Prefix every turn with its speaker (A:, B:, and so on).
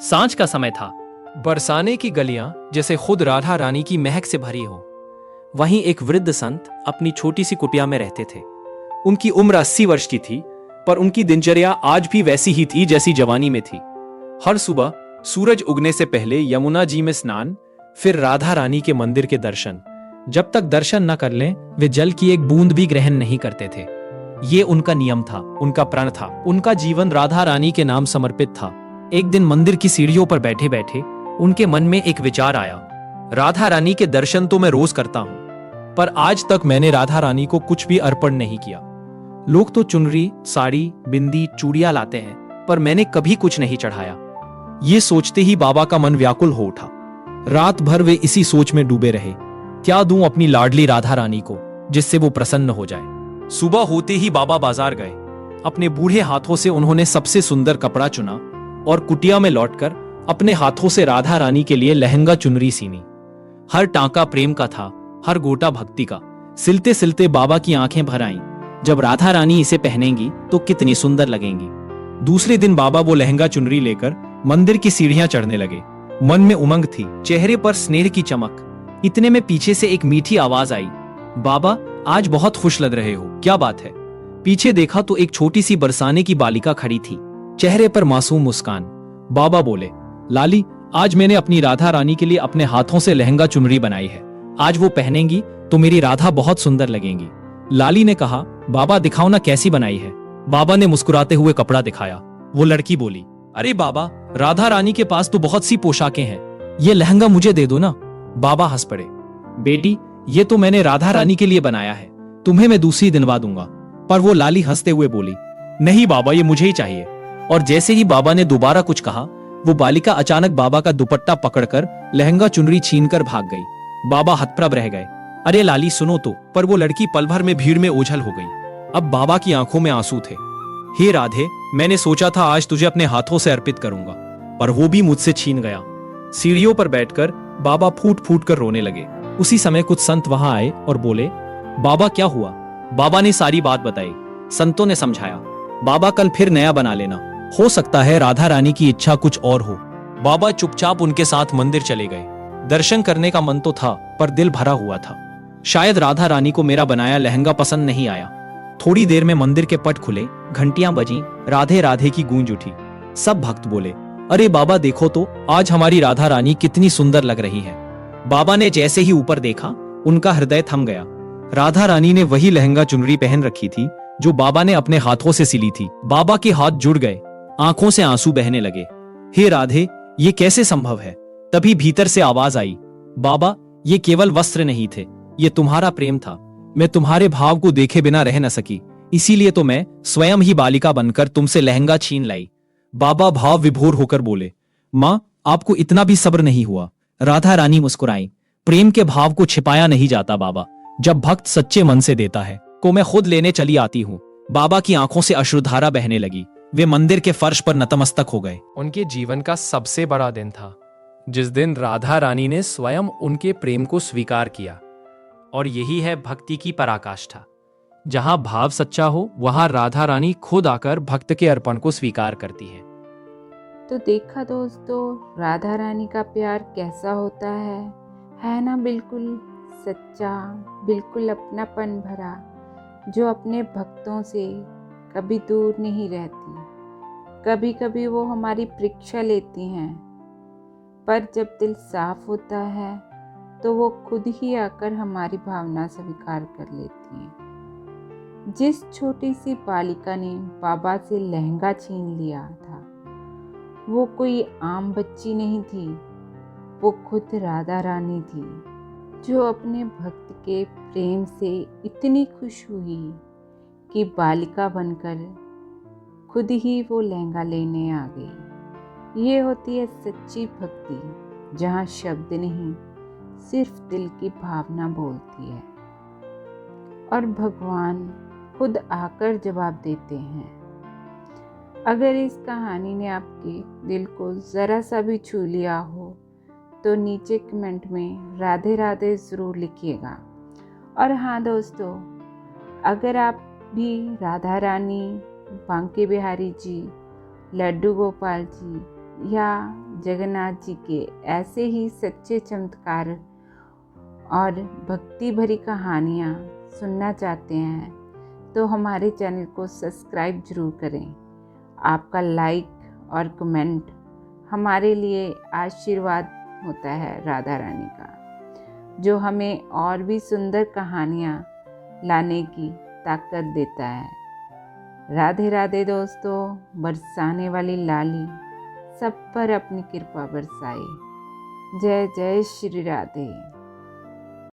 A: सांझ का समय था। बरसाने की गलियां जैसे खुद राधा रानी की महक से भरी हो। वहीं एक वृद्ध संत अपनी छोटी सी कुटिया में रहते थे। उनकी उम्र 80 वर्ष की थी, पर उनकी दिनचर्या आज भी वैसी ही थी जैसी जवानी में थी। हर सुबह सूरज उगने से पहले यमुना जी में स्नान, फिर राधा रानी के मंदिर के दर्शन। जब तक दर्शन न कर लें, वे जल की एक बूंद भी ग्रहण नहीं करते थे। ये उनका नियम था, उनका प्रण था। उनका जीवन राधा रानी के नाम समर्पित था। एक दिन मंदिर की सीढ़ियों पर बैठे बैठे उनके मन में एक विचार आया। राधा रानी के दर्शन तो मैं रोज करता हूं, पर आज तक मैंने राधा रानी को कुछ भी अर्पण नहीं किया। लोग तो चुनरी, साड़ी, बिंदी, चूड़ियां लाते हैं, पर मैंने कभी कुछ नहीं चढ़ाया। ये सोचते ही बाबा का मन व्याकुल हो उठा। रात भर वे इसी सोच में डूबे रहे। क्या दूं अपनी लाडली राधा रानी को, जिससे वो प्रसन्न हो जाए। सुबह होते ही बाबा बाजार गए। अपने बूढ़े हाथों से उन्होंने सबसे सुंदर कपड़ा चुना और कुटिया में लौटकर अपने हाथों से राधा रानी के लिए लहंगा चुनरी सीनी। हर टांका प्रेम का था, हर गोटा भक्ति का। सिलते सिलते बाबा की आंखें भर आईं। जब राधा रानी इसे पहनेंगी तो कितनी सुंदर लगेंगी। दूसरे दिन बाबा वो लहंगा चुनरी लेकर मंदिर की सीढ़ियां चढ़ने लगे। मन में उमंग थी, चेहरे पर स्नेह की चमक। इतने में पीछे से एक मीठी आवाज आई, बाबा आज बहुत खुश लग रहे हो, क्या बात है। पीछे देखा तो एक छोटी सी बरसाने की बालिका खड़ी थी, चेहरे पर मासूम मुस्कान। बाबा बोले, लाली आज मैंने अपनी राधा रानी के लिए अपने हाथों से लहंगा चुनरी बनाई है। आज वो पहनेंगी तो मेरी राधा बहुत सुंदर लगेंगी। लाली ने कहा, बाबा दिखाओ ना कैसी बनाई है। बाबा ने मुस्कुराते हुए कपड़ा दिखाया। वो लड़की बोली, अरे बाबा, राधा रानी के पास तो बहुत सी पोशाकें हैं, ये लहंगा मुझे दे दो ना। बाबा हंस पड़े, बेटी ये तो मैंने राधा रानी के लिए बनाया है, तुम्हें मैं दूसरी दिनवा दूंगा। पर वो लाली हंसते हुए बोली, नहीं बाबा ये मुझे ही चाहिए। और जैसे ही बाबा ने दोबारा कुछ कहा, वो बालिका अचानक बाबा का दुपट्टा पकड़कर लहंगा चुनरी छीनकर भाग गई। बाबा हतप्रभ रह गए। अरे लाली सुनो तो। पर वो लड़की पल भर में भीड़ में ओझल हो गई। अब बाबा की आंखों में आंसू थे। हे राधे, मैंने सोचा था आज तुझे अपने हाथों से अर्पित करूंगा, पर वो भी मुझसे छीन गया। सीढ़ियों पर बैठकर बाबा फूट फूट कर रोने लगे। उसी समय कुछ संत वहां आए और बोले, बाबा क्या हुआ। बाबा ने सारी बात बताई। संतों ने समझाया, बाबा कल फिर नया बना लेना, हो सकता है राधा रानी की इच्छा कुछ और हो। बाबा चुपचाप उनके साथ मंदिर चले गए। दर्शन करने का मन तो था, पर दिल भरा हुआ था। शायद राधा रानी को मेरा बनाया लहंगा पसंद नहीं आया। थोड़ी देर में मंदिर के पट खुले, घंटियां बजीं, राधे राधे की गूंज उठी। सब भक्त बोले, अरे बाबा देखो तो, आज हमारी राधा रानी कितनी सुंदर लग रही है। बाबा ने जैसे ही ऊपर देखा, उनका हृदय थम गया। राधा रानी ने वही लहंगा चुनरी पहन रखी थी जो बाबा ने अपने हाथों से सिली थी। बाबा के हाथ जुड़ गए, आंखों से आंसू बहने लगे। हे राधे, ये कैसे संभव है। तभी भीतर से आवाज आई, बाबा ये केवल वस्त्र नहीं थे, ये तुम्हारा प्रेम था। मैं तुम्हारे भाव को देखे बिना रह न सकी, इसीलिए तो मैं स्वयं ही बालिका बनकर तुमसे लहंगा छीन लाई। बाबा भाव विभोर होकर बोले, माँ आपको इतना भी सब्र नहीं हुआ। राधा रानी मुस्कुराई, प्रेम के भाव को छिपाया नहीं जाता बाबा, जब भक्त सच्चे मन से देता है को मैं खुद लेने चली आती हूँ। बाबा की आंखों से अश्रुधारा बहने लगी। वे मंदिर के फर्श पर नतमस्तक हो गए। उनके जीवन का सबसे बड़ा दिन था, जिस दिन राधा रानी ने स्वयं उनके प्रेम को स्वीकार किया। और यही है भक्ति की पराकाष्ठा। जहां भाव सच्चा हो, वहां राधा रानी खुद आकर भक्त के अर्पण को स्वीकार करती है।
B: तो देखा दोस्तों, राधा रानी का प्यार कैसा होता है ना, बिल्कुल सच्चा, बिल्कुल अपनापन भरा, जो अपने भक्तों से कभी दूर नहीं रहती। कभी कभी वो हमारी परीक्षा लेती हैं, पर जब दिल साफ होता है तो वो खुद ही आकर हमारी भावना स्वीकार कर लेती हैं। जिस छोटी सी बालिका ने बाबा से लहंगा छीन लिया था, वो कोई आम बच्ची नहीं थी, वो खुद राधा रानी थी, जो अपने भक्त के प्रेम से इतनी खुश हुई कि बालिका बनकर खुद ही वो लहंगा लेने आ गई। ये होती है सच्ची भक्ति, जहाँ शब्द नहीं, सिर्फ दिल की भावना बोलती है और भगवान खुद आकर जवाब देते हैं। अगर इस कहानी ने आपके दिल को ज़रा सा भी छू लिया हो तो नीचे कमेंट में राधे राधे ज़रूर लिखिएगा। और हाँ दोस्तों, अगर आप भी राधा रानी, बांके बिहारी जी, लड्डू गोपाल जी या जगन्नाथ जी के ऐसे ही सच्चे चमत्कार और भक्ति भरी कहानियाँ सुनना चाहते हैं तो हमारे चैनल को सब्सक्राइब जरूर करें। आपका लाइक और कमेंट हमारे लिए आशीर्वाद होता है राधा रानी का, जो हमें और भी सुंदर कहानियाँ लाने की ताकत देता है। राधे राधे दोस्तों। बरसाने वाली लाली सब पर अपनी कृपा बरसाए। जय जय श्री राधे।